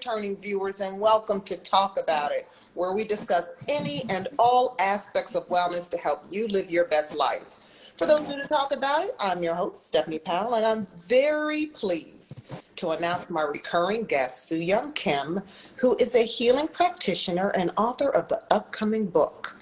returning viewers, and welcome to Talk About It, where we discuss any and all aspects of wellness to help you live your best life. For those new to Talk About It, I'm your host, Stephanie Powell, and I'm very pleased to announce my recurring guest, Sooyong Kim, who is a healing practitioner and author of the upcoming book,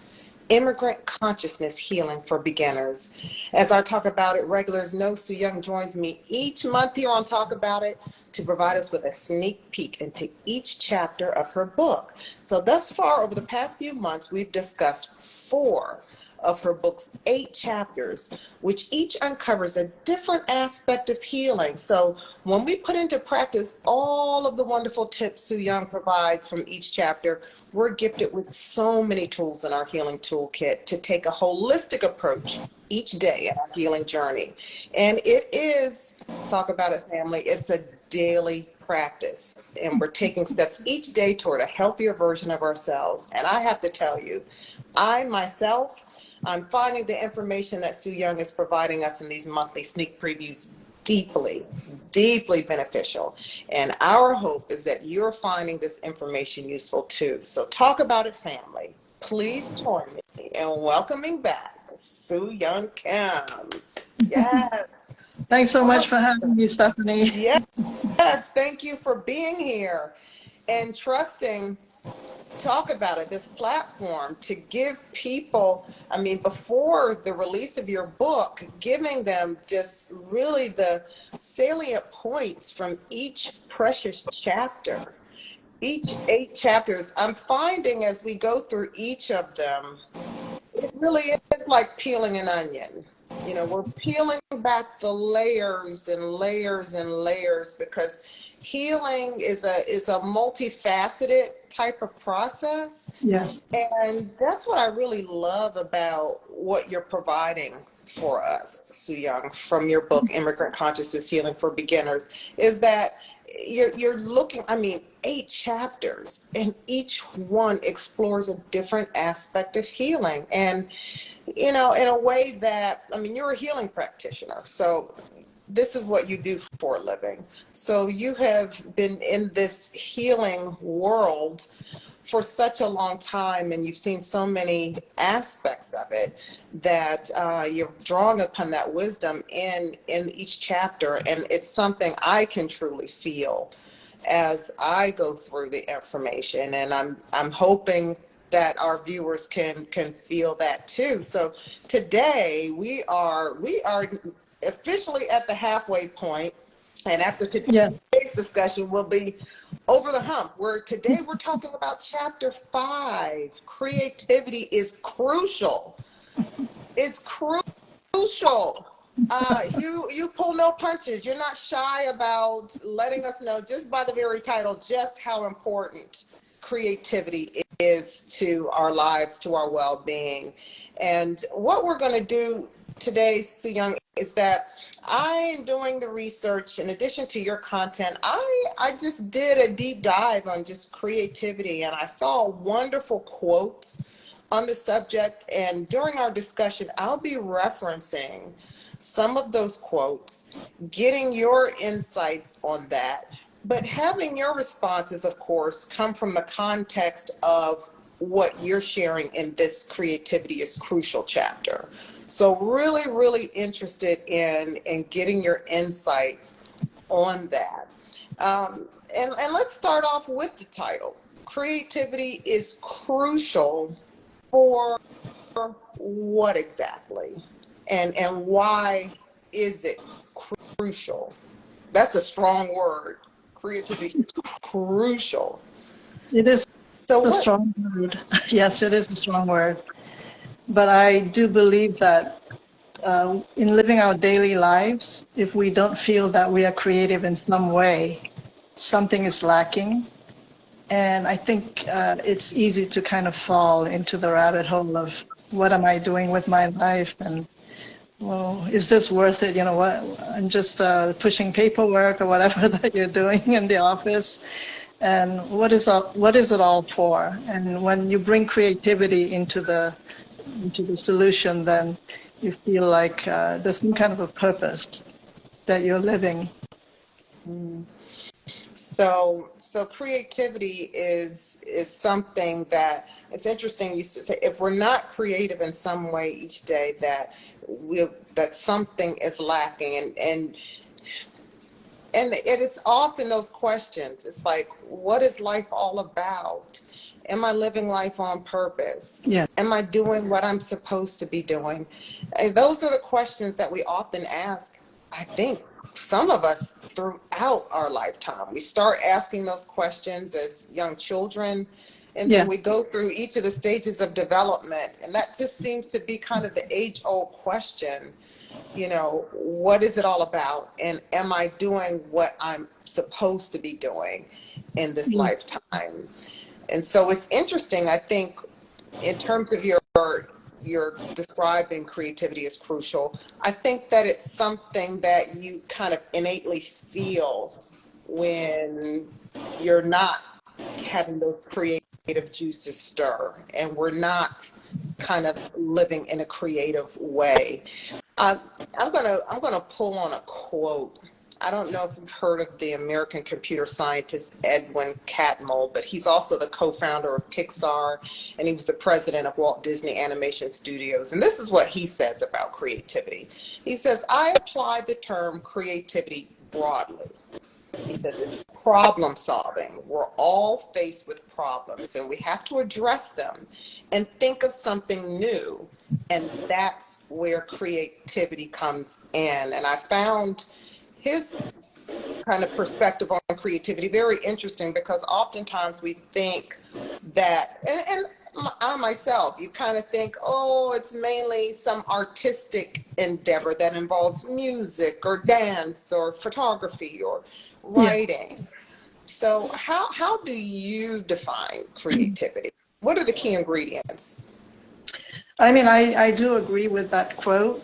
Immigrant Consciousness Healing for Beginners. As our Talk About It regulars know, Sooyong joins me each month here on Talk About It to provide us with a sneak peek into each chapter of her book. So thus far, over the past few months, we've discussed 4 of her book's 8 chapters, which each uncovers a different aspect of healing. So when we put into practice all of the wonderful tips Sooyong provides from each chapter, we're gifted with so many tools in our healing toolkit to take a holistic approach each day in our healing journey. And it is, Talk About It family, it's a daily practice, and we're taking steps each day toward a healthier version of ourselves. And I have to tell you, I'm finding the information that Sooyong is providing us in these monthly sneak previews deeply, deeply beneficial. And our hope is that you're finding this information useful too. So Talk About It family, please join me in welcoming back Sooyong Kim. Yes. Thanks so much for having me, Stephanie. Yes, thank you for being here and trusting Talk About It, this platform, to give people, before the release of your book, giving them just really the salient points from each precious chapter. Each 8 chapters, I'm finding as we go through each of them, it really is like peeling an onion. You know, we're peeling back the layers and layers and layers, because healing is a multifaceted type of process. Yes. And that's what I really love about what you're providing for us, Sooyong, from your book, Immigrant Consciousness Healing for Beginners, is that you're looking, 8 chapters, and each one explores a different aspect of healing. And, you know, in a way that, you're a healing practitioner. So this is what you do for a living. So you have been in this healing world for such a long time, and you've seen so many aspects of it that you're drawing upon that wisdom in each chapter. And it's something I can truly feel as I go through the information. And I'm hoping that our viewers can feel that too. So today we are officially at the halfway point, and after today's discussion, we'll be over the hump. Today we're talking about chapter 5. Creativity is crucial. It's crucial. You pull no punches. You're not shy about letting us know, just by the very title, just how important creativity is to our lives, to our well-being. And what we're going to do today, Sooyong, is that I'm doing the research. In addition to your content, I just did a deep dive on just creativity, and I saw a wonderful quote on the subject. And during our discussion, I'll be referencing some of those quotes, getting your insights on that, but having your responses, of course, come from the context of what you're sharing in this Creativity is Crucial chapter. So really, really interested in getting your insights on that. And let's start off with the title. Creativity is crucial for what exactly? And why is it crucial? That's a strong word. Creativity is crucial. It is a strong word. Yes, it is a strong word. But I do believe that in living our daily lives, if we don't feel that we are creative in some way, something is lacking. And I think it's easy to kind of fall into the rabbit hole of, what am I doing with my life? And, well, is this worth it? You know what? I'm just pushing paperwork or whatever that you're doing in the office. And what is it all for? And when you bring creativity into the solution, then you feel like there's some kind of a purpose that you're living. So creativity is something that it's interesting. You say if we're not creative in some way each day, that something is lacking, and it is often those questions. It's like, what is life all about? Am I living life on purpose? Yeah. Am I doing what I'm supposed to be doing? And those are the questions that we often ask. I think some of us throughout our lifetime, we start asking those questions as young children, and then we go through each of the stages of development. And that just seems to be kind of the age-old question. What is it all about? And am I doing what I'm supposed to be doing in this lifetime? And so it's interesting, I think, in terms of your describing creativity as crucial. I think that it's something that you kind of innately feel when you're not having those creative juices stir, and we're not kind of living in a creative way. I'm gonna pull on a quote. I don't know if you've heard of the American computer scientist Edwin Catmull, but he's also the co-founder of Pixar, and he was the president of Walt Disney Animation Studios. And this is what he says about creativity. He says, I apply the term creativity broadly. He says it's problem solving. We're all faced with problems, and we have to address them and think of something new. And that's where creativity comes in. And I found his kind of perspective on creativity very interesting, because oftentimes we think that, and I myself, you kind of think, oh, it's mainly some artistic endeavor that involves music or dance or photography or writing. Yeah. So how do you define creativity? What are the key ingredients? I mean, I do agree with that quote.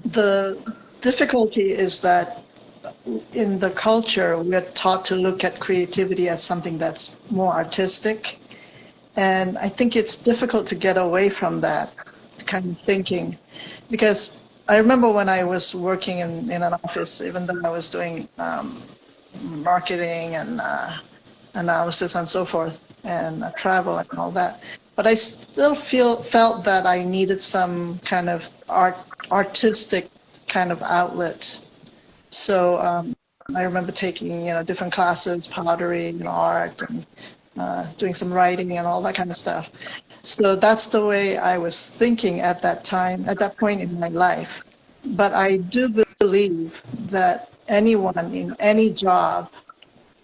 The difficulty is that in the culture, we're taught to look at creativity as something that's more artistic. And I think it's difficult to get away from that kind of thinking. Because I remember when I was working in an office, even though I was doing marketing and analysis and so forth, and travel and all that, but I still felt that I needed some kind of artistic kind of outlet. So I remember taking different classes, pottery and art, and doing some writing and all that kind of stuff. So that's the way I was thinking at that time, at that point in my life. But I do believe that anyone in any job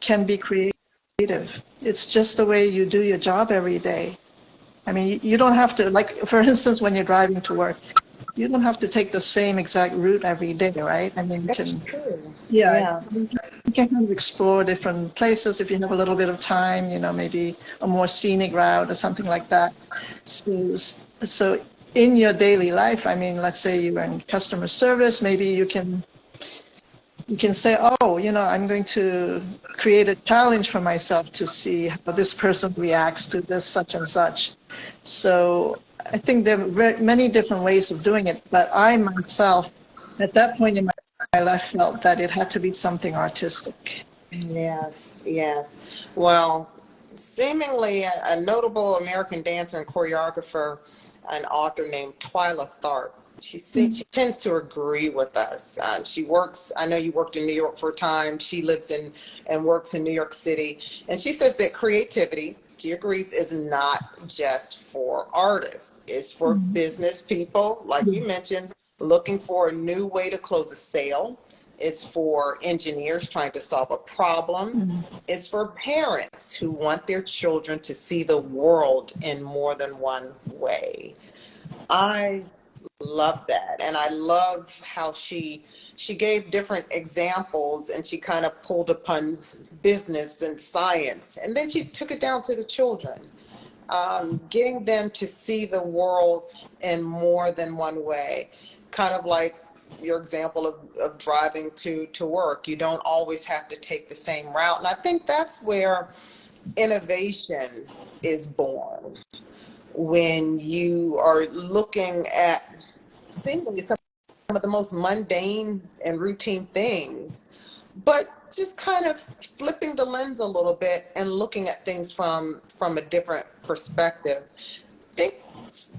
can be creative. It's just the way you do your job every day. I mean, you don't have to, like, for instance, when you're driving to work, you don't have to take the same exact route every day, right? I mean, you can, you can kind of explore different places if you have a little bit of time, maybe a more scenic route or something like that. So in your daily life, I mean, let's say you're in customer service, maybe you can say, oh, I'm going to create a challenge for myself to see how this person reacts to this such and such. So I think there are many different ways of doing it, but I myself, at that point in my life, felt that it had to be something artistic. Yes. Well, seemingly a notable American dancer and choreographer, an author named Twyla Tharp, she tends to agree with us. I know you worked in New York for a time. She lives in and works in New York City. And she says that creativity, she agrees, is not just for artists. It's for business people, like you mentioned, looking for a new way to close a sale. It's for engineers trying to solve a problem. It's for parents who want their children to see the world in more than one way. I love that. And I love how she gave different examples, and she kind of pulled upon business and science, and then she took it down to the children, getting them to see the world in more than one way. Kind of like your example of driving to work. You don't always have to take the same route. And I think that's where innovation is born, when you are looking at seemingly some of the most mundane and routine things, but just kind of flipping the lens a little bit and looking at things from a different perspective. Think,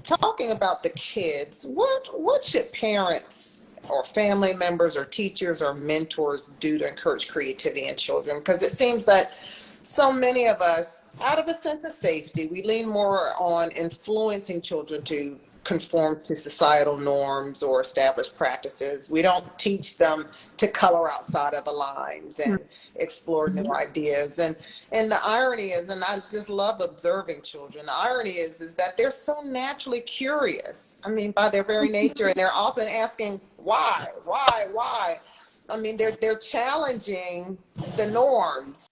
talking about the kids, what should parents or family members or teachers or mentors do to encourage creativity in children? Because it seems that so many of us, out of a sense of safety, we lean more on influencing children to conform to societal norms or established practices. We don't teach them to color outside of the lines and explore new ideas. And the irony is, and I just love observing children, the irony is that they're so naturally curious. I mean, by their very nature, and they're often asking why. I mean, they're challenging the norms.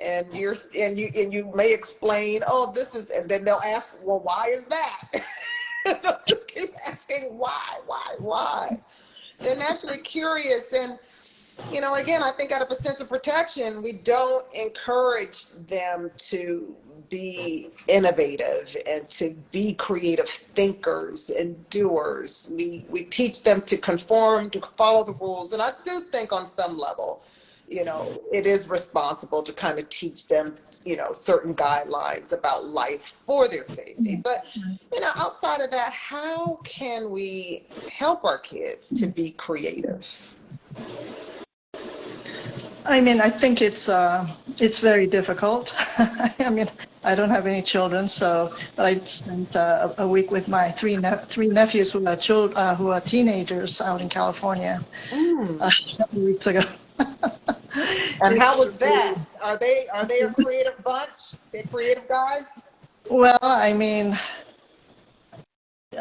And you may explain, oh, this is, and then they'll ask, well, why is that? They'll just keep asking why. They're naturally curious, and again, I think out of a sense of protection, we don't encourage them to be innovative and to be creative thinkers and doers. We teach them to conform, to follow the rules, and I do think on some level, it is responsible to kind of teach them, certain guidelines about life for their safety. But, outside of that, how can we help our kids to be creative? I mean, I think it's very difficult. I mean, I don't have any children, but I spent a week with my three nephews who are teenagers out in California a couple weeks ago. And how was that? Are they a creative bunch? They're creative guys? Well, I mean,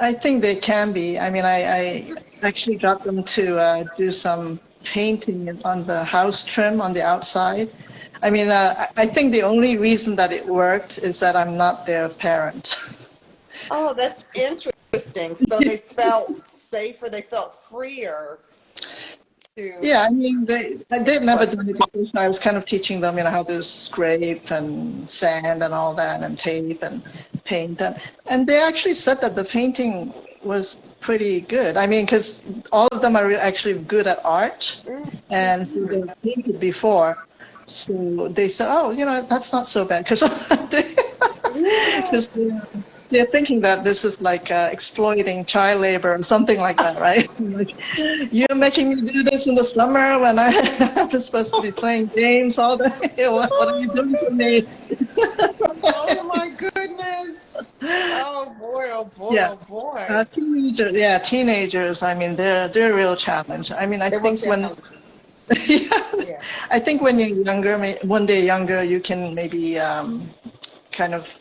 I think they can be. I mean, I actually got them to do some painting on the house trim on the outside. I mean, I think the only reason that it worked is that I'm not their parent. Oh, that's interesting. So they felt safer, they felt freer. Yeah, I mean, they've never done it before, so I was kind of teaching them, how to scrape and sand and all that, and tape and paint. And they actually said that the painting was pretty good. I mean, because all of them are actually good at art, and so they painted before. So they said, oh, that's not so bad, because they're thinking that this is like exploiting child labor or something like that, right? Like, you're making me do this in the summer when I'm supposed to be playing games all day. What are you doing to me? Oh my goodness! Oh boy! Teenagers. I mean, they're a real challenge. I mean, I think I think when you're younger, one day younger, you can maybe kind of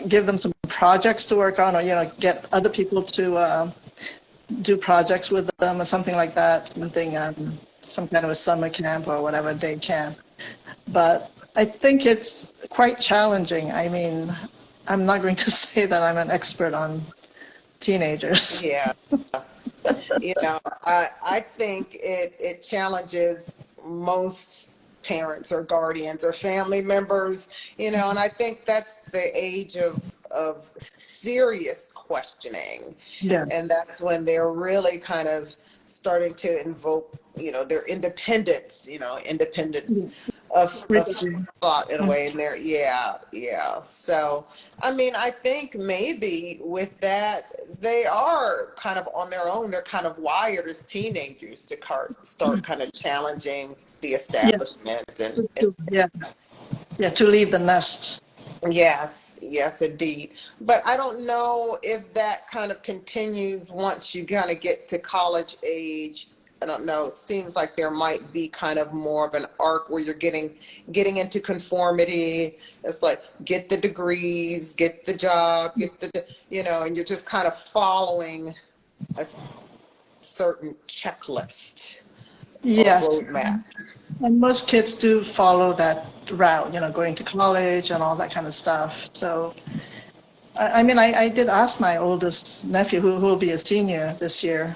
give them some projects to work on, or get other people to do projects with them or something like that, some kind of a summer camp or whatever, day camp. But I think it's quite challenging. I mean, I'm not going to say that I'm an expert on teenagers. Yeah. I think it challenges most parents or guardians or family members, and I think that's the age of serious questioning. Yeah. And that's when they're really kind of starting to invoke, their independence, of thought in a way. And they're, So, I mean, I think maybe with that, they are kind of on their own. They're kind of wired as teenagers to start kind of challenging the establishment. To leave the nest. Yes, indeed. But I don't know if that kind of continues once you kind of get to college age. I don't know. It seems like there might be kind of more of an arc where you're getting into conformity. It's like, get the degrees, get the job, and you're just kind of following a certain checklist. Yes. Roadmap. And most kids do follow that route, going to college and all that kind of stuff. So, I mean, I did ask my oldest nephew, who will be a senior this year,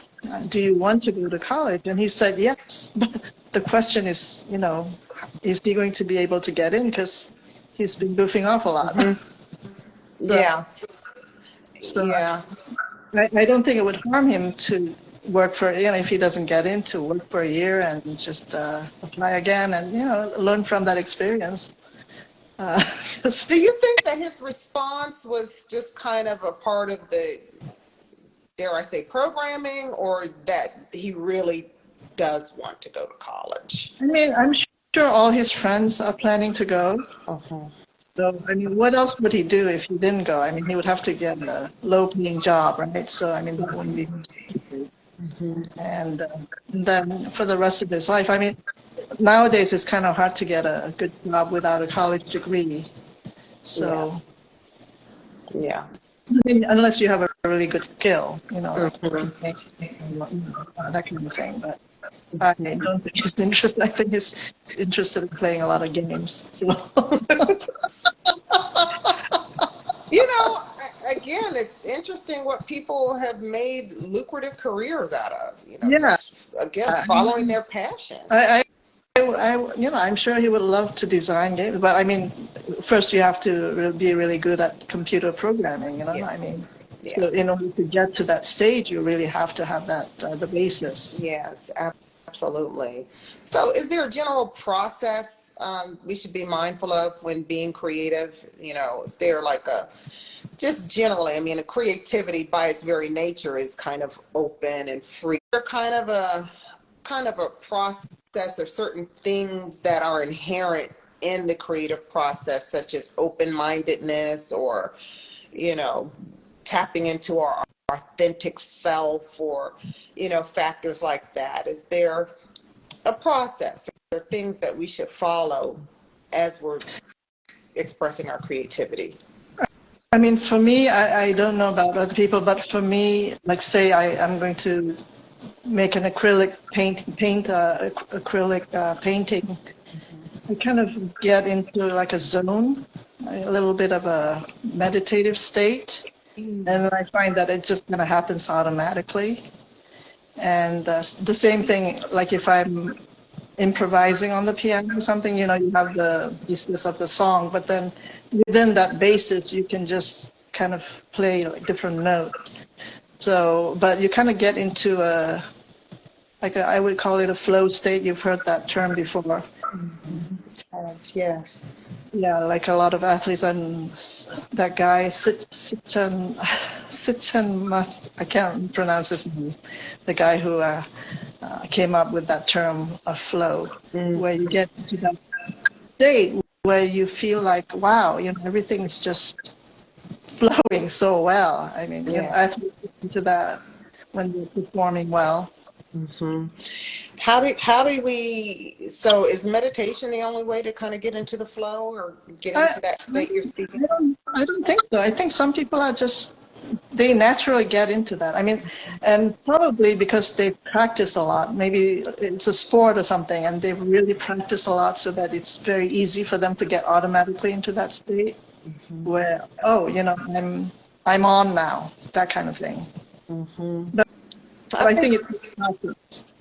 do you want to go to college? And he said yes. But the question is, is he going to be able to get in? Because he's been goofing off a lot. Yeah. So I don't think it would harm him to work for, if he doesn't get into, work for a year and just apply again and, learn from that experience. Do you think that his response was just kind of a part of the, dare I say, programming, or that he really does want to go to college? I mean, I'm sure all his friends are planning to go. Uh-huh. So, I mean, what else would he do if he didn't go? I mean, he would have to get a low-paying job, right? So, I mean, that wouldn't be. Mm-hmm. And then for the rest of his life, I mean, nowadays it's kind of hard to get a good job without a college degree. So, yeah. I mean, unless you have a really good skill, Mm-hmm. that kind of thing. But I don't think he's interested. I think he's interested in playing a lot of games. So. Again, it's interesting what people have made lucrative careers out of. Yeah. Just, again, following their passion. I'm sure he would love to design games, but I mean, first you have to be really good at computer programming. Yeah. I mean, Yeah. so in order to get to that stage, you really have to have that the basis. Yes, absolutely. So is there a general process we should be mindful of when being creative? Is there like just generally, I mean, a creativity by its very nature is kind of open and free. Is there kind of a process or certain things that are inherent in the creative process, such as open-mindedness or, tapping into our authentic self, or, factors like that? Is there a process or things that we should follow as we're expressing our creativity? I mean, for me, I don't know about other people, but for me, like say I'm going to make an acrylic painting, I kind of get into like a zone, a little bit of a meditative state, and then I find that it just kind of happens automatically. And the same thing, like if I'm improvising on the piano or something, you have the basis of the song, but then within that basis, you can just kind of play like different notes. So, but you kind of get into I would call it a flow state. You've heard that term before. Mm-hmm. Yes. Yeah, like a lot of athletes, and that guy, Sitchan, I can't pronounce his name, the guy who came up with that term of flow, where you get into that state where you feel like, wow, everything's just flowing so well. I mean, athletes get into that when they're performing well. Mm-hmm. How do we, so is meditation the only way to kind of get into the flow or get into that state you're speaking? I don't think so. I think some people are they naturally get into that. I mean, and probably because they practice a lot. Maybe it's a sport or something, and they've really practiced a lot so that it's very easy for them to get automatically into that state where, I'm on now, that kind of thing. Mm-hmm. But I think it's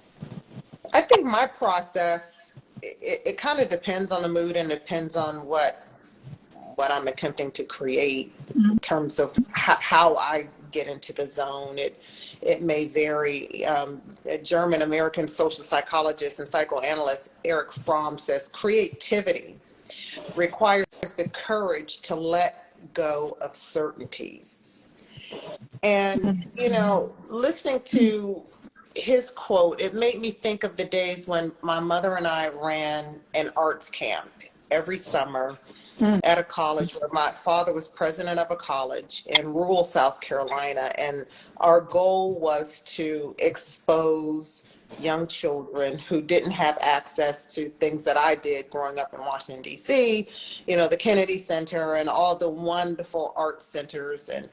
I think my process, it kind of depends on the mood and depends on what I'm attempting to create in terms of how I get into the zone. It may vary. A German-American social psychologist and psychoanalyst Eric Fromm says creativity requires the courage to let go of certainties. And, listening to his quote, it made me think of the days when my mother and I ran an arts camp every summer at a college where my father was president of a college in rural South Carolina. And our goal was to expose young children who didn't have access to things that I did growing up in Washington, D.C., the Kennedy Center and all the wonderful art centers. And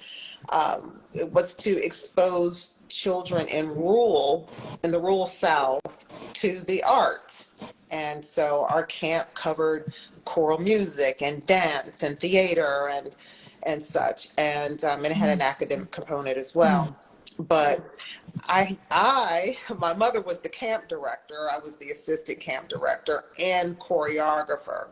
it was to expose children in the rural South to the arts. And so our camp covered choral music and dance and theater and such. And it had an academic component as well. But my mother was the camp director. I was the assistant camp director and choreographer.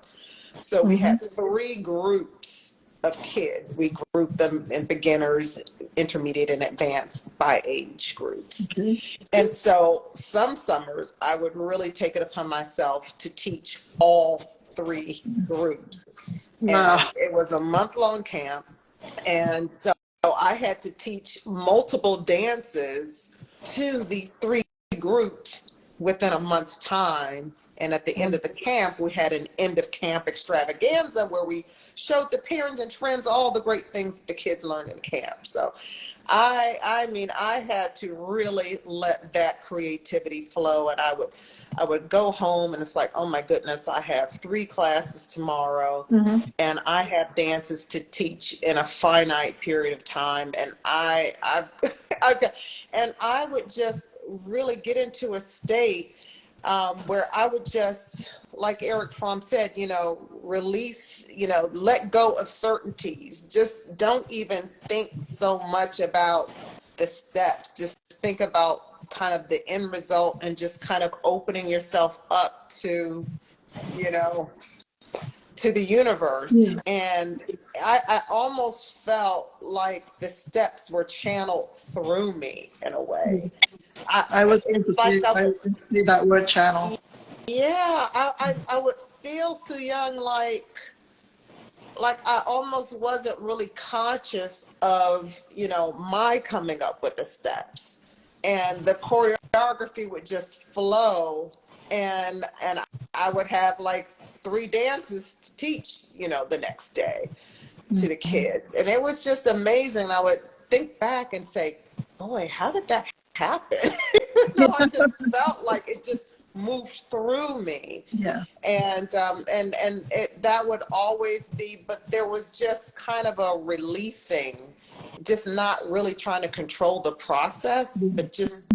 So we had 3 groups of kids. We group them in beginners, intermediate, and advanced by age groups. Okay. And so some summers I would really take it upon myself to teach all 3 groups. Wow. And it was a month-long camp. And so I had to teach multiple dances to these 3 groups within a month's time. And at the end of the camp, we had an end of camp extravaganza where we showed the parents and friends all the great things that the kids learned in camp. So I mean, I had to really let that creativity flow, and I would go home and it's like, oh my goodness, I have 3 classes tomorrow, and I have dances to teach in a finite period of time. And and I would just really get into a state where I would just, like Eric Fromm said, release, let go of certainties. Just don't even think so much about the steps. Just think about kind of the end result and just kind of opening yourself up to, to the universe. Yeah. And I almost felt like the steps were channeled through me in a way. I was going to say that word channel. Yeah, I would feel, Sooyong, like I almost wasn't really conscious of, my coming up with the steps, and the choreography would just flow, and I would have like 3 dances to teach, the next day to the kids. And it was just amazing. I would think back and say, boy, how did that happen? I just felt like it just moved through me. Yeah. And that would always be, but there was just kind of a releasing, just not really trying to control the process, but just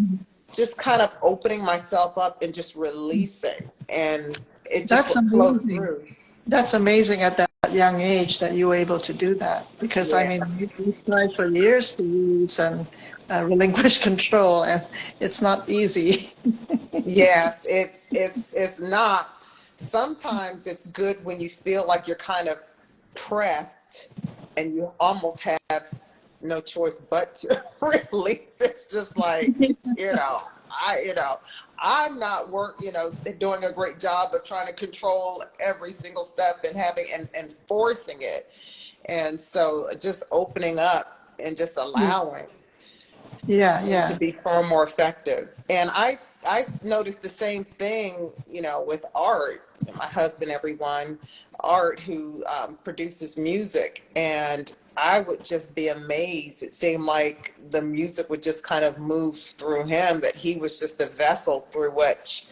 kind of opening myself up and just releasing, and it just would flow through. That's amazing at that young age that you were able to do that, because I mean, you tried for years to use and relinquish control, and it's not easy. Yes, it's not. Sometimes it's good when you feel like you're kind of pressed and you almost have no choice but to release. It's just like, I'm not doing a great job of trying to control every single step and having and forcing it. And so just opening up and just allowing to be far more effective. And I noticed the same thing, with Art, my husband, everyone, Art, who produces music, and I would just be amazed. It seemed like the music would just kind of move through him, that he was just the vessel through which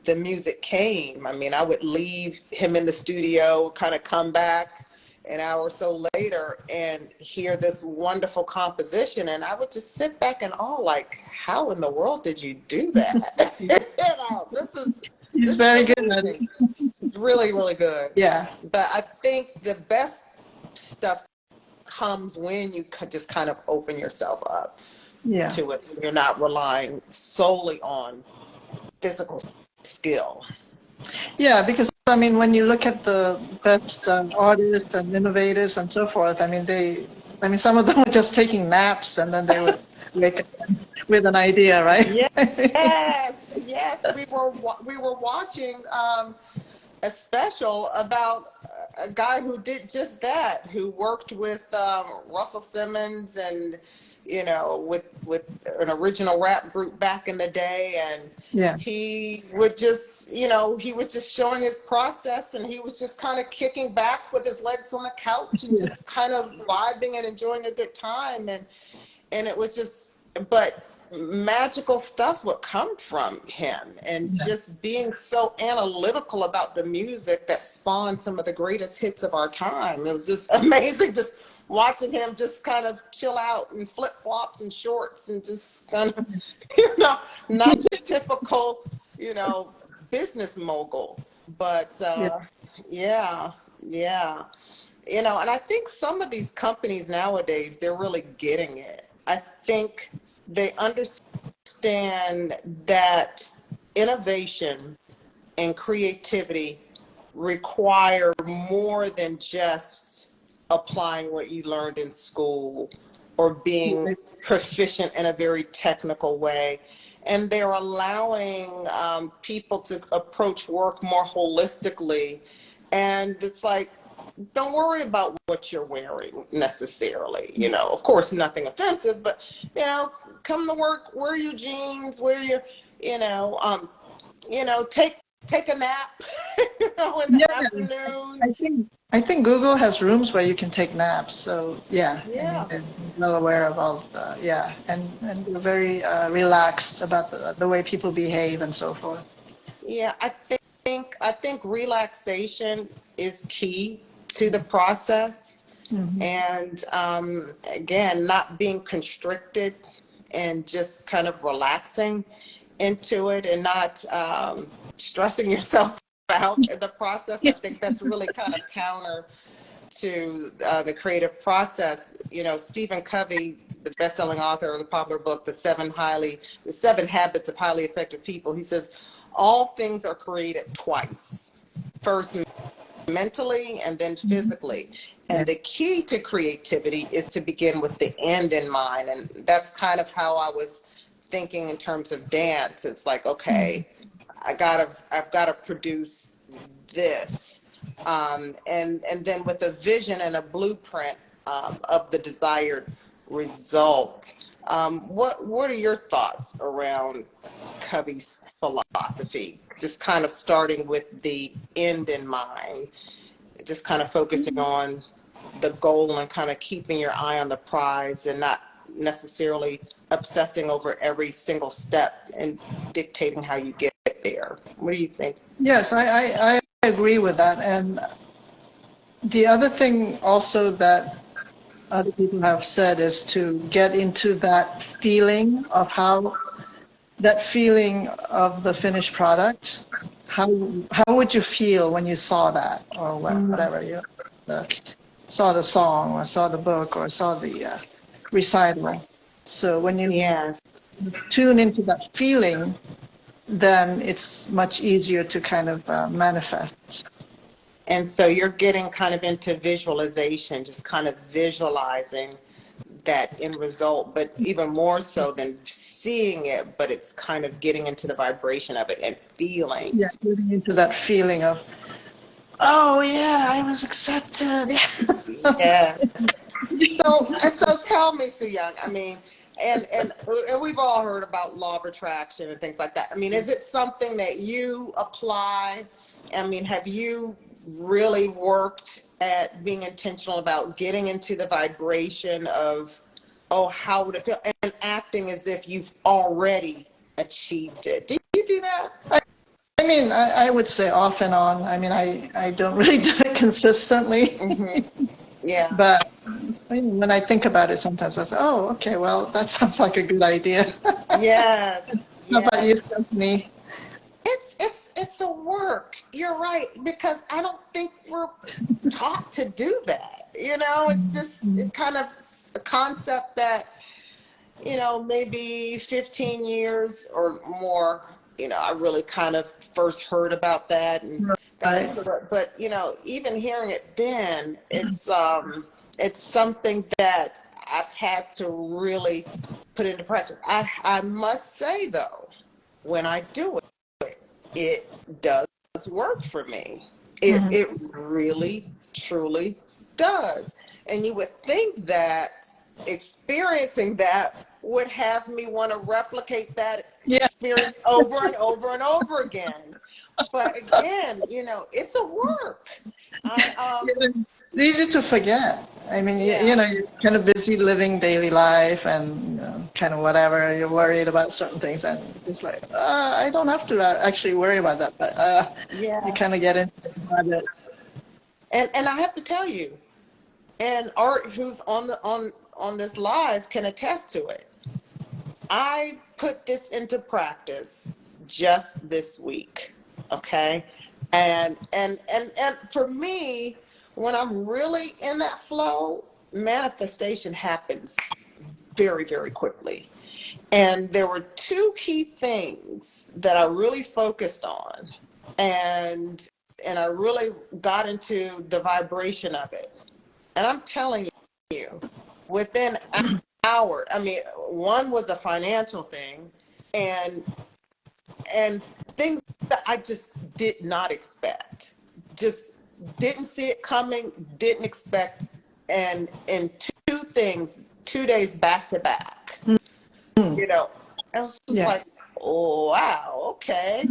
the music came. I mean, I would leave him in the studio, kind of come back an hour or so later and hear this wonderful composition, and I would just sit back and awe, like, how in the world did you do that? He's very good at it. Really, really good. Yeah. But I think the best stuff comes when you just kind of open yourself up to it. You're not relying solely on physical skill. Yeah, because I mean, when you look at the best artists and innovators and so forth, I mean, some of them were just taking naps and then they would wake up with an idea, right? Yes. We were watching a special about a guy who did just that, who worked with Russell Simmons and with an original rap group back in the day, and he would just he was just showing his process, and he was just kind of kicking back with his legs on the couch and just kind of vibing and enjoying a good time, and it was just, but magical stuff would come from him, and just being so analytical about the music that spawned some of the greatest hits of our time. It was just amazing just watching him just kind of chill out in flip-flops and shorts and just kind of, not your typical, business mogul. But and I think some of these companies nowadays, they're really getting it. I think they understand that innovation and creativity require more than just applying what you learned in school or being proficient in a very technical way. And they're allowing people to approach work more holistically. And it's like, don't worry about what you're wearing necessarily. You know, of course, nothing offensive, but, you know, come to work, wear your jeans, wear your, take a nap, in the afternoon. I think Google has rooms where you can take naps. So yeah, Yeah. and well aware of all and we're very relaxed about the way people behave and so forth. Yeah, I think relaxation is key to the process. Mm-hmm. And again, not being constricted and just kind of relaxing into it and not stressing yourself out in the process. I think that's really kind of counter to the creative process. You know, Stephen Covey, the best-selling author of the popular book, The 7 Habits of Highly Effective People, he says, all things are created twice. First mentally and then physically. And the key to creativity is to begin with the end in mind. And that's kind of how I was thinking in terms of dance. It's like, okay, I've got to produce this. And then with a vision and a blueprint of the desired result. What are your thoughts around Covey's philosophy? Just kind of starting with the end in mind, just kind of focusing on the goal and kind of keeping your eye on the prize and not necessarily obsessing over every single step and dictating how you get there. What do you think? Yes, I agree with that. And the other thing also that other people have said is to get into that feeling of the finished product. How would you feel when you saw that, or whatever you saw the song or saw the book or saw the recital? So when you tune into that feeling, then it's much easier to kind of manifest. And so you're getting kind of into visualization, just kind of visualizing that end result, but even more so than seeing it, but it's kind of getting into the vibration of it and feeling. Yeah, getting into that feeling of, oh yeah, I was accepted. Yes. So tell me, Sooyong, I mean, and we've all heard about law of attraction and things like that. I mean, is it something that you apply? I mean, have you really worked at being intentional about getting into the vibration of, oh, how would it feel, and acting as if you've already achieved it? Do you do that? I mean, I would say off and on. I mean, I don't really do it consistently. Mm-hmm. Yeah. But when I think about it, sometimes I say, oh, okay, well, that sounds like a good idea. Yes. How about you, Stephanie? It's a work. You're right, because I don't think we're taught to do that. You know, it's just kind of a concept that, you know, maybe 15 years or more, you know, I really kind of first heard about that and got into it. But, you know, even hearing it then, it's something that I've had to really put into practice. I must say, though, when I do it, it does work for me. It really, truly does. And you would think that experiencing that would have me want to replicate that experience over and over and over again. But again, you know, it's a work. It's easy to forget. I mean, you know, you're kind of busy living daily life and kind of whatever. You're worried about certain things, and it's like, I don't have to actually worry about that. But you kind of get into it. And I have to tell you, and Art, who's on this live, can attest to it. I put this into practice just this week. Okay, and for me, when I'm really in that flow, manifestation happens very, very quickly. And there were two key things that I really focused on, and I really got into the vibration of it. And I'm telling you, within an hour, I mean, one was a financial thing, and things that I just did not expect. Just didn't see it coming, didn't expect, and in two things, 2 days back to back. You know, I was just like, oh, wow, okay.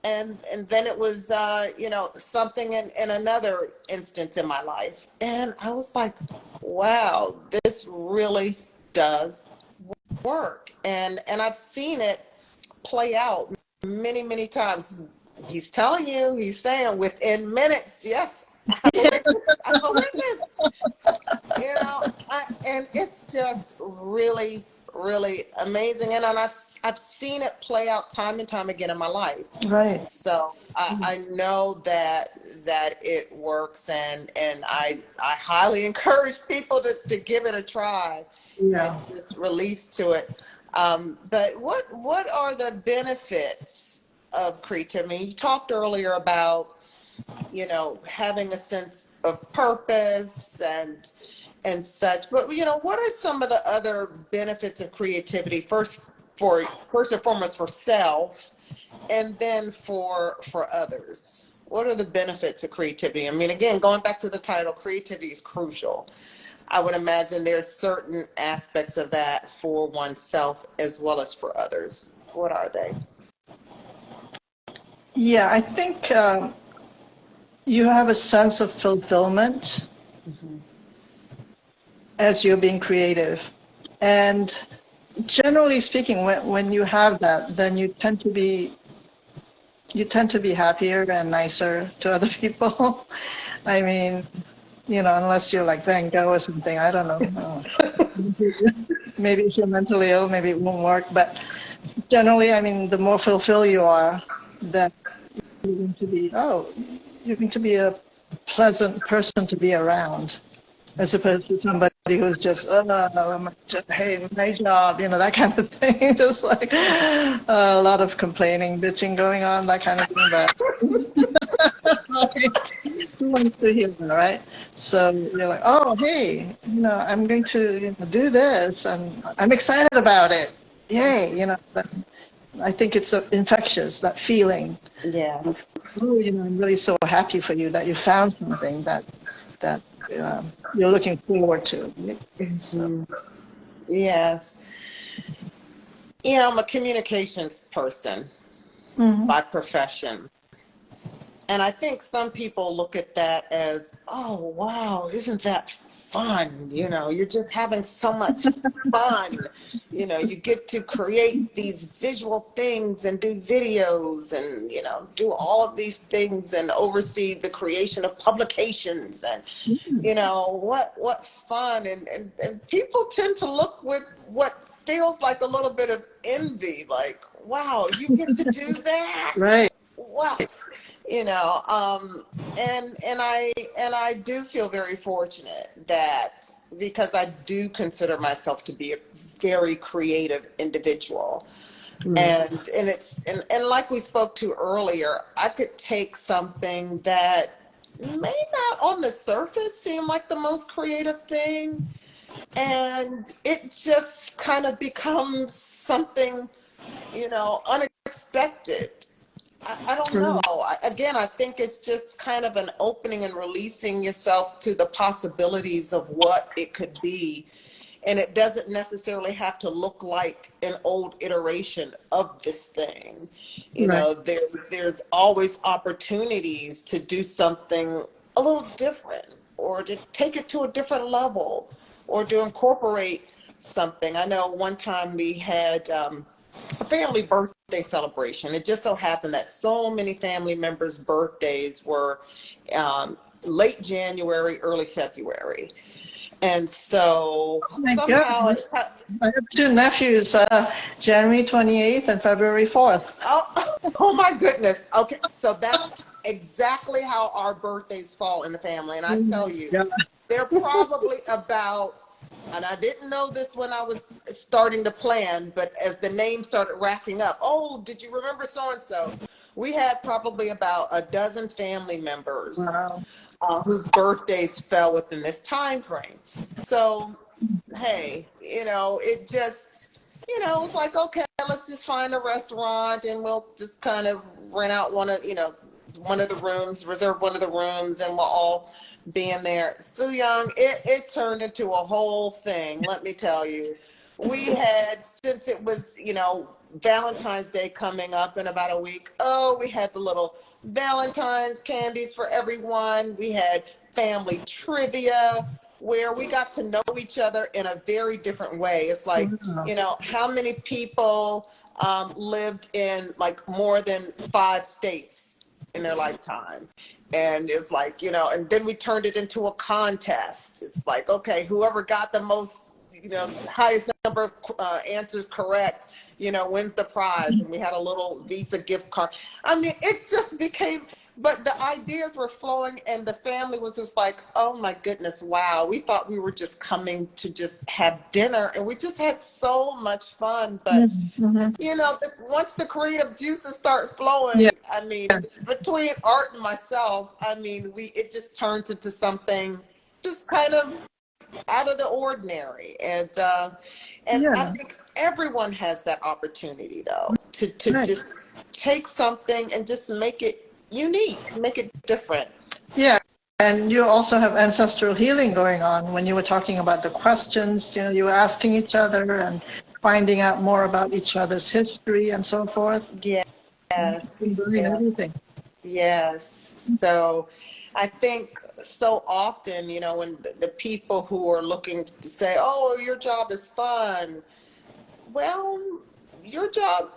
And then it was, you know, something in another instance in my life. And I was like, wow, this really does work. And I've seen it play out many, many times. He's telling you, he's saying within minutes, yes, I'm a witness. You know, and it's just really, really amazing. And I've seen it play out time and time again in my life. Right. So I know that it works, and I highly encourage people to give it a try. Yeah. And just release to it. But what are the benefits of creativity? You talked earlier about, you know, having a sense of purpose and such. But, you know, what are some of the other benefits of creativity? First and foremost for self, and then for others. What are the benefits of creativity? I mean, again, going back to the title, creativity is crucial. I would imagine there's certain aspects of that for oneself as well as for others. What are they? Yeah, I think you have a sense of fulfillment as you're being creative. And generally speaking, when you have that, then you tend to be happier and nicer to other people. I mean, you know, unless you're like Van Gogh or something, I don't know. Maybe if you're mentally ill, maybe it won't work. But generally, I mean, the more fulfilled you are, that you're going to be a pleasant person to be around, as opposed to somebody who's just, hey, my job, you know, that kind of thing. Just like a lot of complaining, bitching going on, that kind of thing. But who wants to hear that, right? So you're like, oh, hey, you know, I'm going to do this, and I'm excited about it. Yay, you know. I think it's infectious, that feeling. Yeah. Oh, you know, I'm really so happy for you that you found something that you're looking forward to. So. Yes. You know, I'm a communications person by profession. And I think some people look at that as, oh, wow, isn't that fun? You know, you're just having so much fun. You know, you get to create these visual things and do videos and, you know, do all of these things and oversee the creation of publications and, you know, what fun. And people tend to look with what feels like a little bit of envy, like, wow, you get to do that? Right. Wow. You know, and I do feel very fortunate that, because I do consider myself to be a very creative individual. And like we spoke to earlier, I could take something that may not on the surface seem like the most creative thing, and it just kind of becomes something, you know, unexpected. I don't know. Again, I think it's just kind of an opening and releasing yourself to the possibilities of what it could be. And it doesn't necessarily have to look like an old iteration of this thing. You know, there's always opportunities to do something a little different, or to take it to a different level, or to incorporate something. I know one time we had a family birthday celebration. It just so happened that so many family members' birthdays were late January, early February. And so somehow I have two nephews, January 28th and February 4th. Oh my goodness. Okay, so that's exactly how our birthdays fall in the family. And I tell you, they're probably about, and I didn't know this when I was starting to plan, but as the names started racking up, oh, did you remember so-and-so? We had probably about a dozen family members whose birthdays fell within this time frame. So, hey, it just, it's like, okay, let's just find a restaurant and we'll just kind of rent out one of the rooms, reserve one of the rooms, and we'll all be in there. Sooyong, it turned into a whole thing, let me tell you. We had, since it was, Valentine's Day coming up in about a week, we had the little Valentine's candies for everyone. We had family trivia where we got to know each other in a very different way. It's like, how many people lived in like more than 5 states in their lifetime? And it's like, and then we turned it into a contest. It's like, okay, whoever got the most, highest number of answers correct, wins the prize. And we had a little Visa gift card. I mean, it just became, but the ideas were flowing and the family was just like, oh my goodness, wow. We thought we were just coming to just have dinner and we just had so much fun. But, once the creative juices start flowing, I mean, between Art and myself, I mean, it just turned into something just kind of out of the ordinary. And I think everyone has that opportunity though, to just take something and just make it unique, make it different. Yeah, and you also have ancestral healing going on. When you were talking about the questions, you were asking each other and finding out more about each other's history and so forth. Yes. Everything. Yes. So I think so often, when the people who are looking to say, oh, your job is fun. Well, your job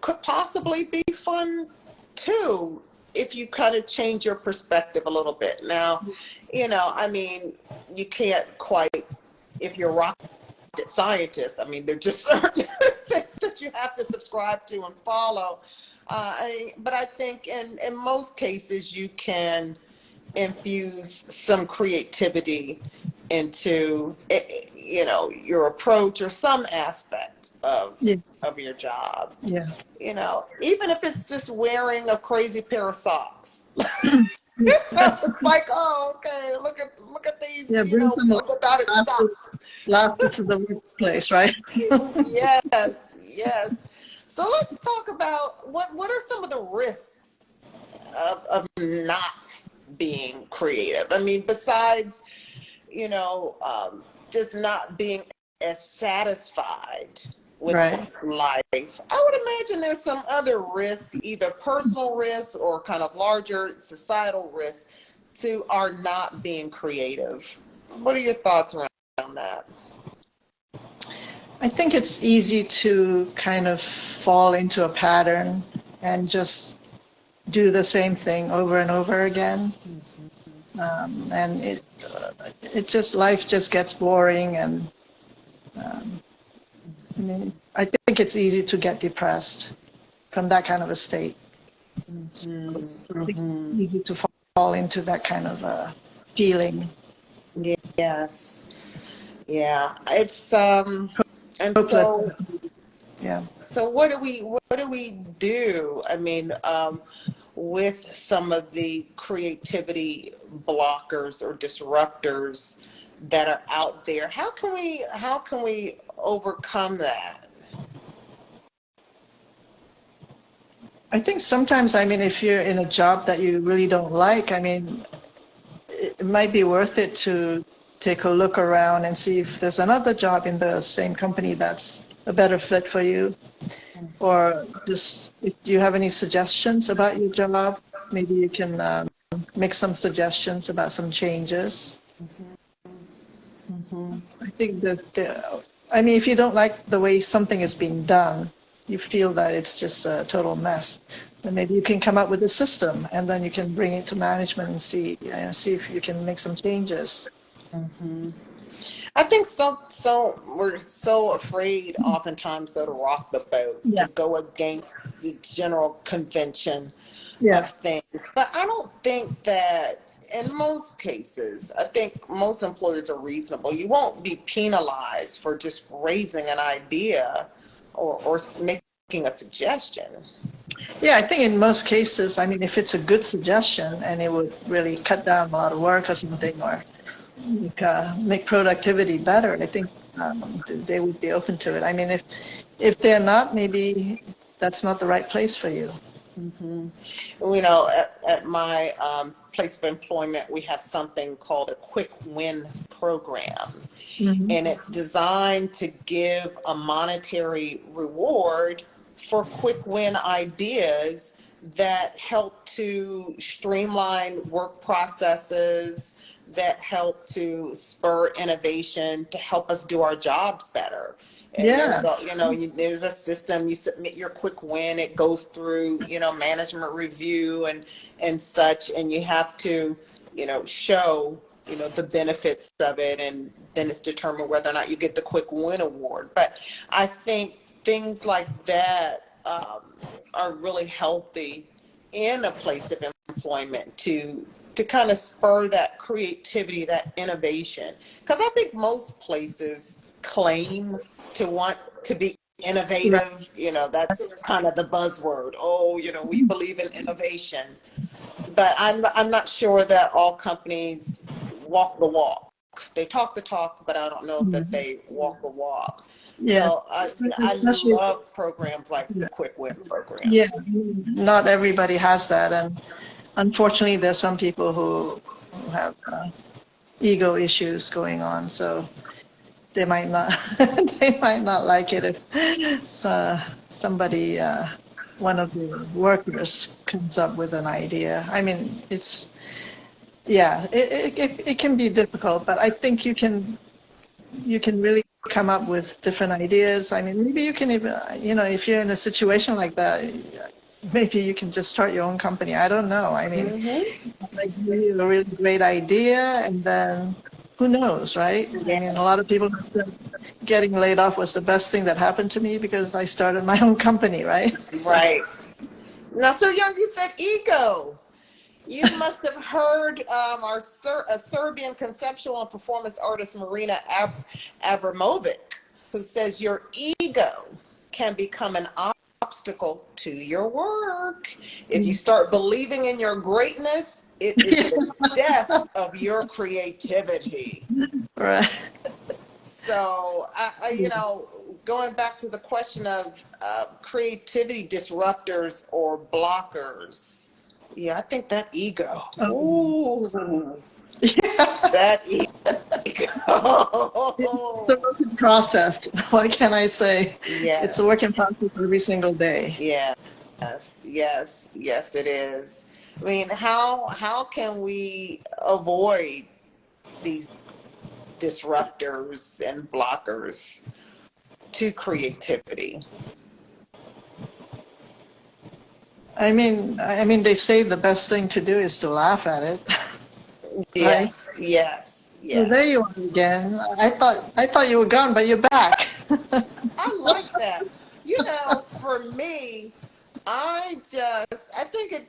could possibly be fun too, if you kind of change your perspective a little bit. Now, I mean, you can't quite, if you're rocket scientist, I mean, there are just certain things that you have to subscribe to and follow. But I think in most cases, you can infuse some creativity into, your approach or some aspect of your job. Yeah. Even if it's just wearing a crazy pair of socks. It's like, oh, okay, look at these, bring some laughter to the workplace, right? Yes. So let's talk about what are some of the risks of not being creative? I mean, besides, just not being as satisfied with life. I would imagine there's some other risk, either personal risk or kind of larger societal risk to our not being creative. What are your thoughts around that? I think it's easy to kind of fall into a pattern and just do the same thing over and over again. And life just gets boring, and I think it's easy to get depressed from that kind of a state. So it's easy to fall into that kind of feeling. Yes. Yeah. It's and so yeah. So what do we do? I mean, with some of the creativity blockers or disruptors that are out there, how can we overcome that? I think sometimes, if you're in a job that you really don't like, it might be worth it to take a look around and see if there's another job in the same company that's a better fit for you. Or just, if you have any suggestions about your job, maybe you can make some suggestions about some changes. I think that, if you don't like the way something is being done, you feel that it's just a total mess, then maybe you can come up with a system, and then you can bring it to management and see if you can make some changes. I think so we're so afraid oftentimes to rock the boat, to go against the general convention of things. But I don't think that, in most cases, I think most employers are reasonable. You won't be penalized for just raising an idea or making a suggestion. Yeah, I think in most cases, I mean, if it's a good suggestion and it would really cut down a lot of work or something, or make productivity better, I think they would be open to it. I mean, if they're not, maybe that's not the right place for you. Mm-hmm. You know, at my place of employment, we have something called a quick win program. Mm-hmm. And it's designed to give a monetary reward for quick win ideas that help to streamline work processes, that help to spur innovation, to help us do our jobs better. And Yeah. there's a, you know, there's a system. You submit your quick win. It goes through, you know, management review and such, and you have to, you know, show, you know, the benefits of it, and then it's determined whether or not you get the quick win award. But I think things like that are really healthy in a place of employment to kind of spur that creativity, that innovation. Because I think most places claim to want to be innovative. You know, that's kind of the buzzword. Oh, you know, we believe in innovation. But I'm not sure that all companies walk the walk. They talk the talk, but I don't know that they walk the walk. Yeah. So I love programs like the Quick Win program. Yeah, not everybody has that, and unfortunately, there's some people who have ego issues going on, so they might not they might not like it if somebody one of the workers comes up with an idea. I mean, it's it can be difficult, but I think you can really come up with different ideas. I mean, maybe you can even, you know, if you're in a situation like that, maybe you can just start your own company. I don't know. I mean, like really a really great idea, and then who knows, right? Yeah. I mean, a lot of people said getting laid off was the best thing that happened to me because I started my own company, right? Right. Now, Sooyong, you said ego. You must have heard our Serbian conceptual and performance artist Marina Abramovic, who says your ego can become an obstacle to your work. If you start believing in your greatness, it is the death of your creativity. Right. So, you know, going back to the question of creativity disruptors or blockers, yeah, I think that ego. Ooh, that ego. It's a work in process. What can I say? Yeah. It's a work in process every single day. Yes, it is. I mean, how can we avoid these disruptors and blockers to creativity? I mean, they say the best thing to do is to laugh at it. Yeah. Right? Yes. Well, there you are again. I thought you were gone, but you're back. I like that. You know, for me, I think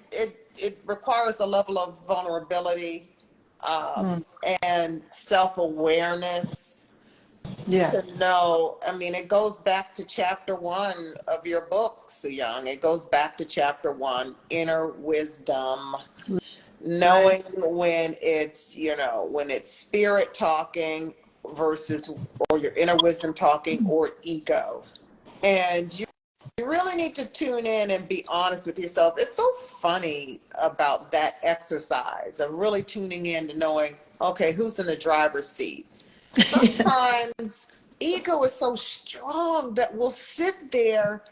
it requires a level of vulnerability and self-awareness. Yeah. To know, I mean, it goes back to chapter 1 of your book, Sooyong. It goes back to chapter 1, inner wisdom. Knowing when it's, you know, when it's spirit talking versus, or your inner wisdom talking, or ego. And you really need to tune in and be honest with yourself. It's so funny about that exercise of really tuning in to knowing, okay, who's in the driver's seat? Sometimes ego is so strong that we'll sit there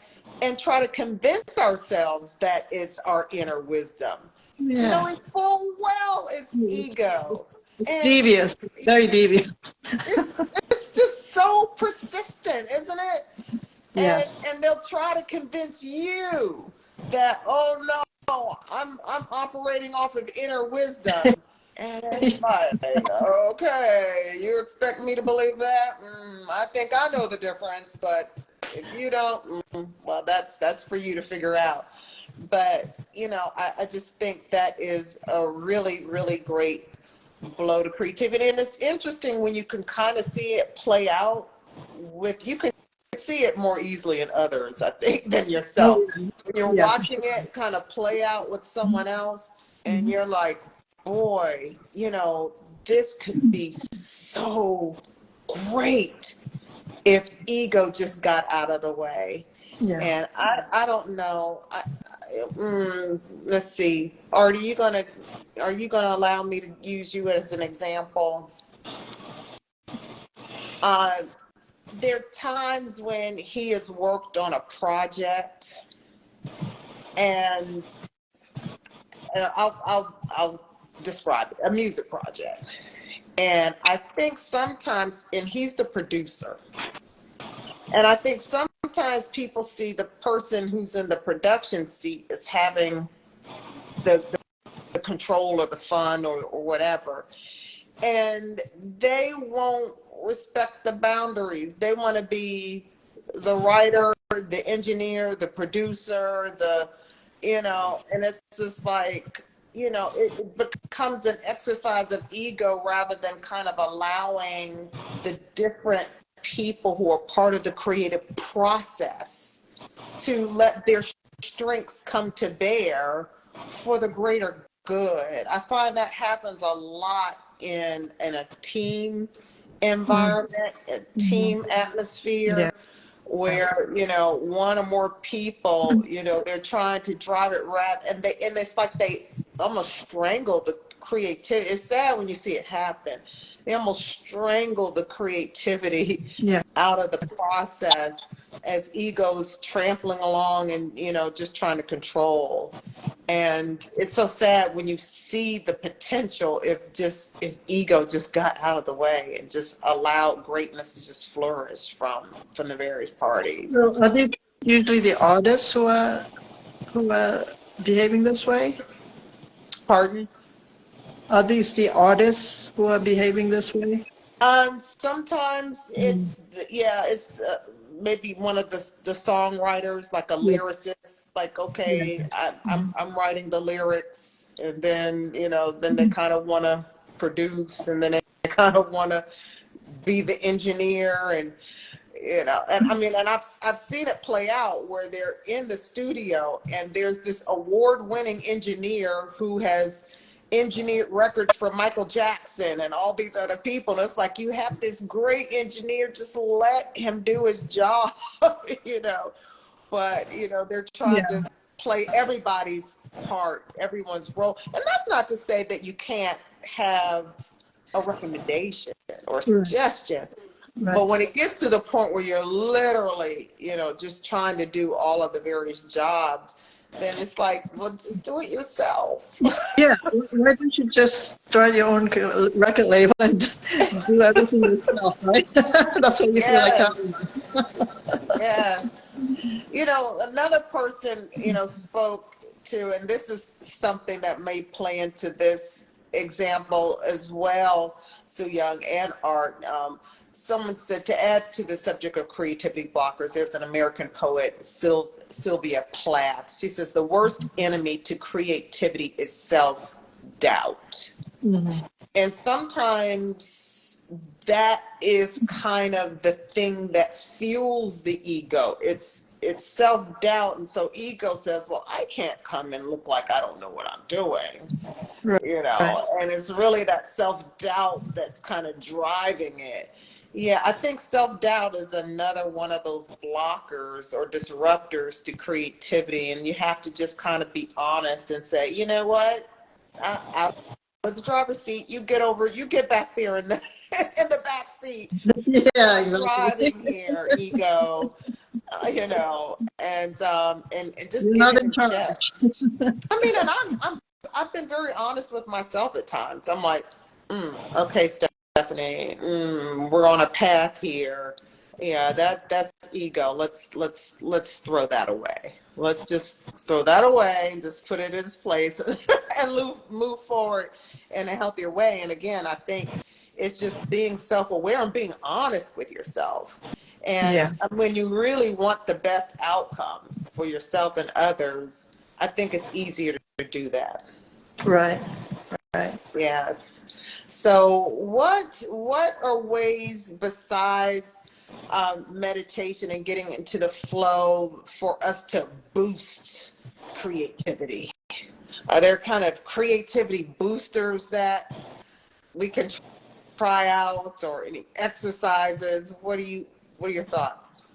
and try to convince ourselves that it's our inner wisdom, knowing full well it's ego. It's devious, very devious. It's just so persistent, isn't it? Yes. And they'll try to convince you that, oh no, I'm operating off of inner wisdom. And it's like, okay, you expect me to believe that? I think I know the difference, but if you don't, well, that's for you to figure out. But, you know, I just think that is a really, really great blow to creativity. And it's interesting when you can kind of see it play out with, you can see it more easily in others, I think, than yourself. When you're watching it kind of play out with someone else, and you're like, boy, you know, this could be so great if ego just got out of the way. Yeah. And I don't know. Let's see. Are you gonna allow me to use you as an example? There are times when he has worked on a project, and I'll describe it, a music project. And I think sometimes, and he's the producer, and I think sometimes people see the person who's in the production seat as having the control or the fun or whatever. And they won't respect the boundaries. They want to be the writer, the engineer, the producer, and it's just like, it becomes an exercise of ego rather than kind of allowing the different people who are part of the creative process to let their strengths come to bear for the greater good. I find that happens a lot in a team environment, a team atmosphere, where one or more people, they're trying to drive it and it's like they almost strangle the creativity. It's sad when you see it happen. They almost strangle the creativity out of the process as egos trampling along and just trying to control. And it's so sad when you see the potential if ego just got out of the way and just allowed greatness to just flourish from the various parties. So are these usually the artists who are behaving this way? Pardon? Are these the artists who are behaving this way? Sometimes it's maybe one of the songwriters, like a lyricist, like, okay, I'm writing the lyrics, and then then they kind of want to produce, and then they kind of want to be the engineer, and and I've seen it play out where they're in the studio and there's this award-winning engineer who has engineered records for Michael Jackson and all these other people. And it's like, you have this great engineer, just let him do his job, but they're trying to play everybody's part, everyone's role. And that's not to say that you can't have a recommendation or a suggestion. Right. But when it gets to the point where you're literally, just trying to do all of the various jobs, then it's like, well, just do it yourself. Yeah, why don't you just start your own record label and do everything yourself, right? That's what you feel like having. Yes. Another person, spoke to, and this is something that may play into this example as well, Sooyong and Art. Someone said, to add to the subject of creativity blockers, there's an American poet, Sylvia Plath. She says, the worst enemy to creativity is self-doubt. Mm-hmm. And sometimes that is kind of the thing that fuels the ego. It's self-doubt. And so ego says, well, I can't come and look like I don't know what I'm doing. Right. And it's really that self-doubt that's kind of driving it. Yeah, I think self-doubt is another one of those blockers or disruptors to creativity. And you have to just kind of be honest and say, you know what? Out of the driver's seat, you get back there in the back seat. Yeah, exactly. Driving here, ego, and just you're not in charge. I mean, and I've been very honest with myself at times. I'm like, okay, Stephanie, we're on a path here. Yeah, that's ego. Let's throw that away. Let's just throw that away and just put it in its place and move forward in a healthier way. And again, I think it's just being self-aware and being honest with yourself. And when you really want the best outcomes for yourself and others, I think it's easier to do that. Right. Yes. So what are ways besides meditation and getting into the flow for us to boost creativity? Are there kind of creativity boosters that we can try out, or any exercises? What are your thoughts?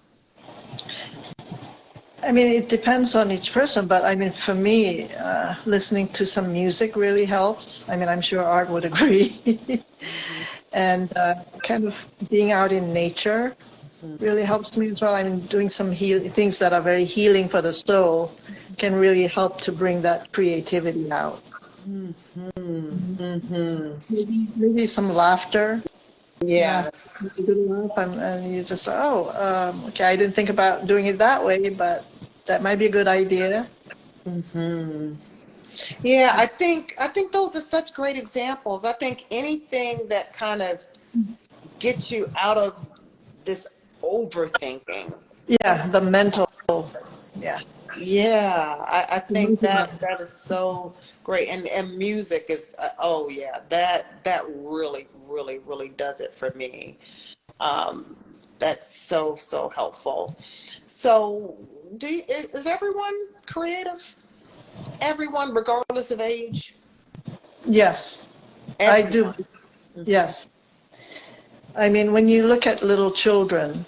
I mean, it depends on each person, but I mean, for me, listening to some music really helps. I mean, I'm sure Art would agree. And kind of being out in nature really helps me as well. I mean, doing some things that are very healing for the soul can really help to bring that creativity out. Maybe some laughter. Yeah. A good laugh, and you just, okay, I didn't think about doing it that way, but that might be a good idea. Yeah, I think those are such great examples. I think anything that kind of gets you out of this overthinking. Yeah, the mental. Yeah. Yeah, I think that is so great, and music is oh yeah, that really does it for me. That's so helpful. So, is everyone creative? Everyone, regardless of age? Yes, Everyone. I do. Yes. I mean, when you look at little children,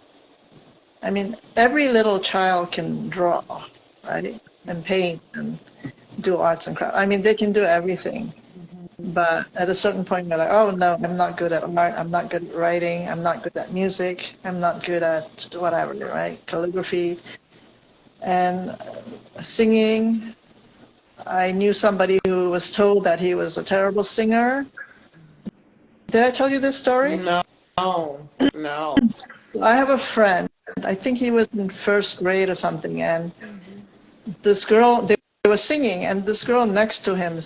I mean, every little child can draw, right? And paint and do arts and crafts. I mean, they can do everything. But at a certain point, they're like, oh, no, I'm not good at art. I'm not good at writing. I'm not good at music. I'm not good at whatever, right? Calligraphy and singing. I knew somebody who was told that he was a terrible singer. Did I tell you this story? No. I have a friend. I think he was in first grade or something, and this girl, they were singing, and this girl next to him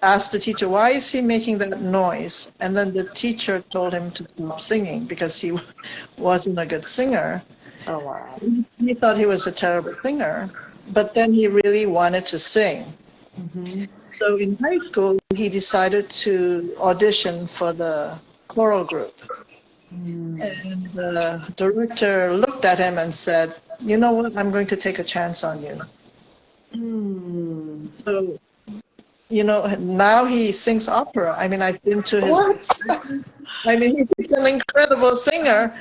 asked the teacher, why is he making that noise? And then the teacher told him to stop singing because he wasn't a good singer. Oh, wow. He thought he was a terrible singer, but then he really wanted to sing. So in high school, he decided to audition for the choral group. And the director looked at him and said, you know what, I'm going to take a chance on you. So, you know, now he sings opera. I mean, I've been to his... I mean, he's an incredible singer.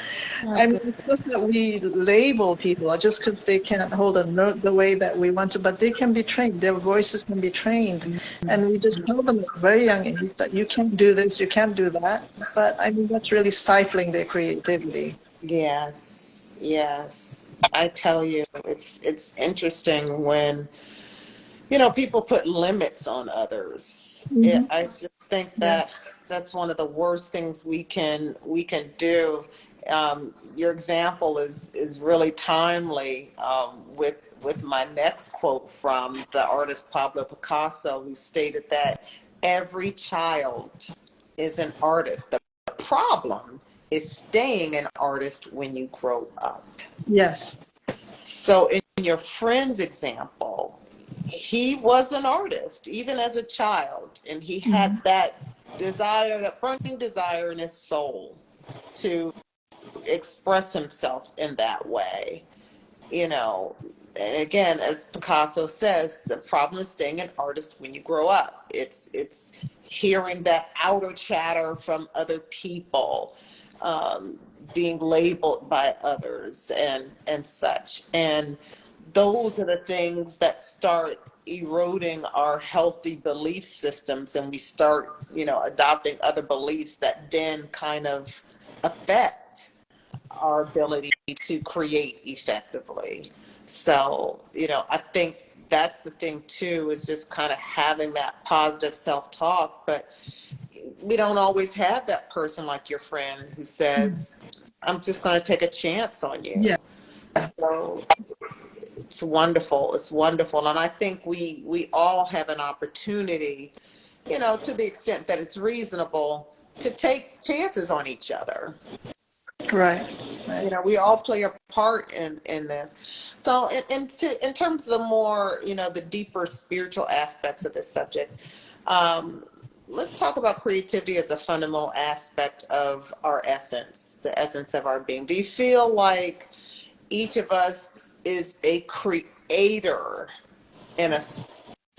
I mean, it's just that we label people just because they can't hold a note the way that we want to, but they can be trained. Their voices can be trained. And we just tell them at a very young age that you can't do this, you can't do that. But I mean, that's really stifling their creativity. Yes. I tell you, it's interesting when, you know, people put limits on others. I just think that's one of the worst things we can do. Your example is really timely with my next quote from the artist Pablo Picasso, who stated that every child is an artist. The problem is staying an artist when you grow up. Yes. So in your friend's example, he was an artist even as a child, and he had that desire, that burning desire in his soul to express himself in that way, you know. And again, as Picasso says, the problem is staying an artist when you grow up. It's hearing that outer chatter from other people, being labeled by others and such. And those are the things that start eroding our healthy belief systems, and we start, you know, adopting other beliefs that then kind of affect our ability to create effectively. So, you know, I think that's the thing too, is just kind of having that positive self-talk. But we don't always have that person like your friend who says, I'm just going to take a chance on you. Yeah. So it's wonderful. And I think we all have an opportunity, you know, to the extent that it's reasonable, to take chances on each other. Right. You know, we all play a part in this. So in terms of the more, you know, the deeper spiritual aspects of this subject, let's talk about creativity as a fundamental aspect of our essence, the essence of our being. Do you feel like each of us is a creator in a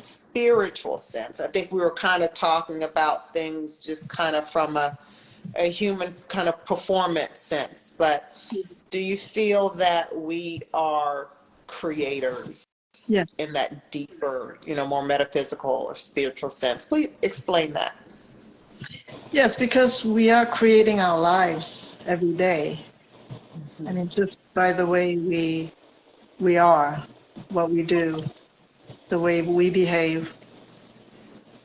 spiritual sense? I think we were kind of talking about things just kind of from a human kind of performance sense, but do you feel that we are creators? Yeah. In that deeper, more metaphysical or spiritual sense? Please explain that. Yes, because we are creating our lives every day. I mean, just by the way we are, what we do, the way we behave,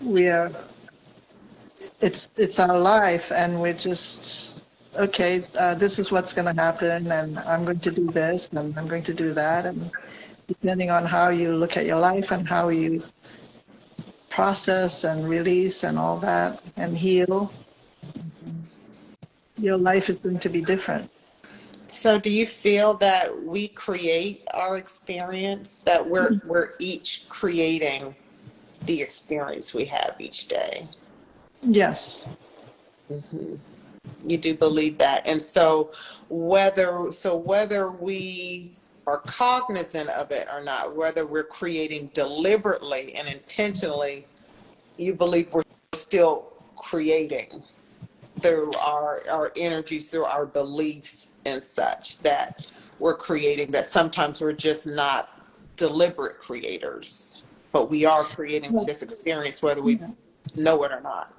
we are. It's our life, and we're just okay. This is what's going to happen, and I'm going to do this, and I'm going to do that, and depending on how you look at your life and how you process and release and all that and heal, your life is going to be different. So do you feel that we create our experience, that we're each creating the experience we have each day? Yes. Mm-hmm. You do believe that. And so whether we are cognizant of it or not, whether we're creating deliberately and intentionally, you believe we're still creating through our energies, through our beliefs and such, that we're creating, that sometimes we're just not deliberate creators, but we are creating this experience whether we know it or not.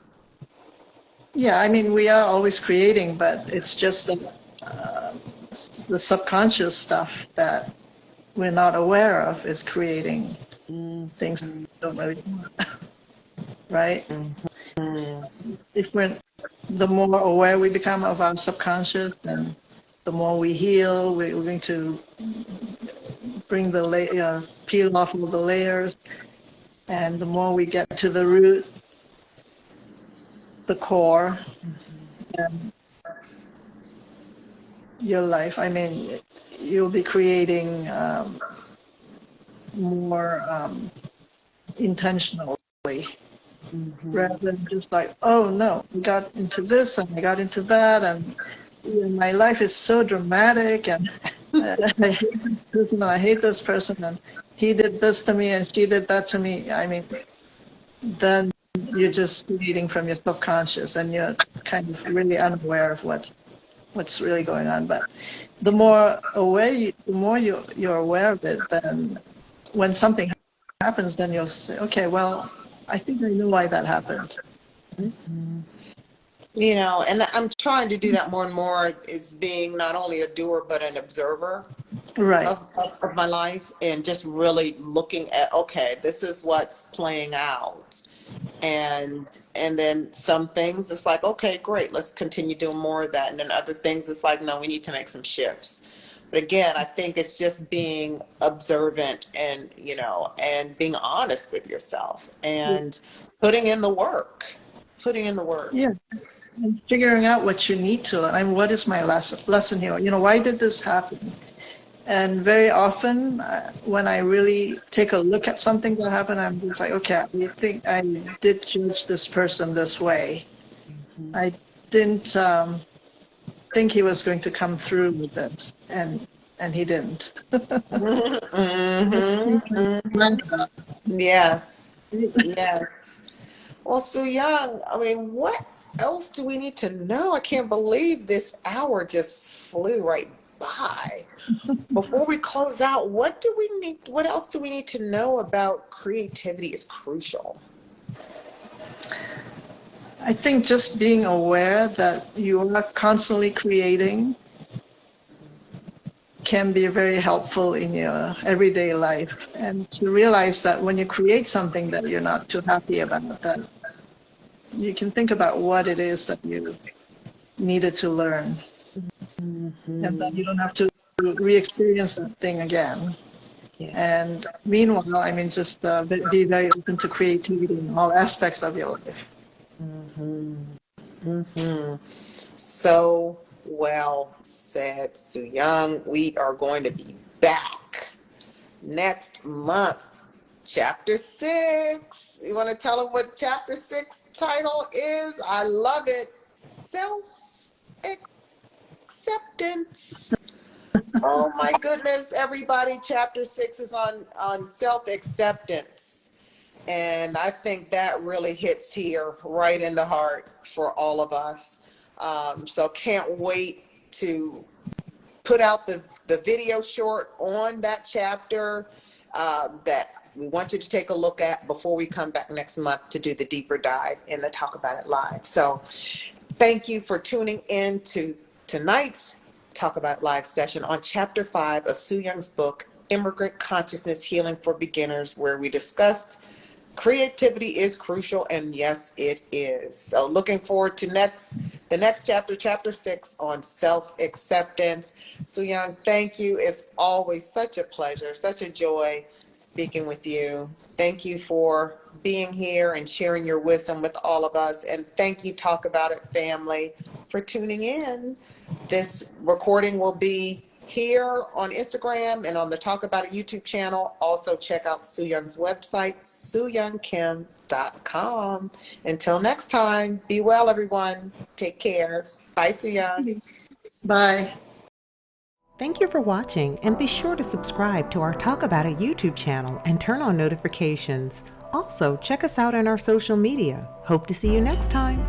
Yeah, I mean, we are always creating, but it's just the subconscious stuff that we're not aware of is creating things we don't really want, right? If the more aware we become of our subconscious, then the more we heal. We're going to bring peel off all the layers, and the more we get to the root, the core, and your life. I mean, you'll be creating more intentionally, rather than just like, oh no, I got into this and I got into that, and my life is so dramatic, and I hate this person and I hate this person, and he did this to me and she did that to me. I mean, then you're just creating from your subconscious, and you're kind of really unaware of what's really going on. But the more you're aware of it, then when something happens, then you'll say, okay, well, I think I know why that happened. Mm-hmm. And I'm trying to do that more and more, is being not only a doer but an observer, right, of my life, and just really looking at, okay, this is what's playing out. And then some things it's like, okay, great, let's continue doing more of that. And then other things it's like, no, we need to make some shifts. But again, I think it's just being observant and being honest with yourself and putting in the work. Yeah, and figuring out what you need to learn. I mean, what is my lesson here? Why did this happen? And very often, when I really take a look at something that happened, I'm just like, okay, I think I did judge this person this way. Mm-hmm. I didn't think he was going to come through with it, and he didn't. Yes. Well, Sooyong, I mean, what else do we need to know? I can't believe this hour just flew right by. Before we close out, what else do we need to know about creativity is crucial? I think just being aware that you are constantly creating can be very helpful in your everyday life, and to realize that when you create something that you're not too happy about, that you can think about what it is that you needed to learn, and that you don't have to re-experience that thing again. Yeah. And meanwhile, I mean, just be very open to creativity in all aspects of your life. So well said, Sooyong. We are going to be back next month Chapter 6. You want to tell them what Chapter 6 title is? I love it. Self-acceptance. Oh my goodness, everybody. Chapter 6 is on self-acceptance. And I think that really hits here right in the heart for all of us. So can't wait to put out the video short on that chapter that we want you to take a look at before we come back next month to do the deeper dive in the Talk About It Live. So thank you for tuning in to tonight's Talk About It Live session on Chapter 5 of Sooyong's book, Immigrant Consciousness Healing for Beginners, where we discussed creativity is crucial, and yes, it is. So looking forward to the next chapter, Chapter 6, on self-acceptance. Sooyong, thank you. It's always such a pleasure, such a joy speaking with you. Thank you for being here and sharing your wisdom with all of us. And thank you, Talk About It family, for tuning in. This recording will be here on Instagram and on the Talk About It YouTube channel. Also check out Sooyong's website, sooyongkim.com. Until next time, be well, everyone. Take care. Bye, Sooyong. Bye. Thank you for watching, and be sure to subscribe to our Talk About It YouTube channel and turn on notifications. Also, check us out on our social media. Hope to see you next time.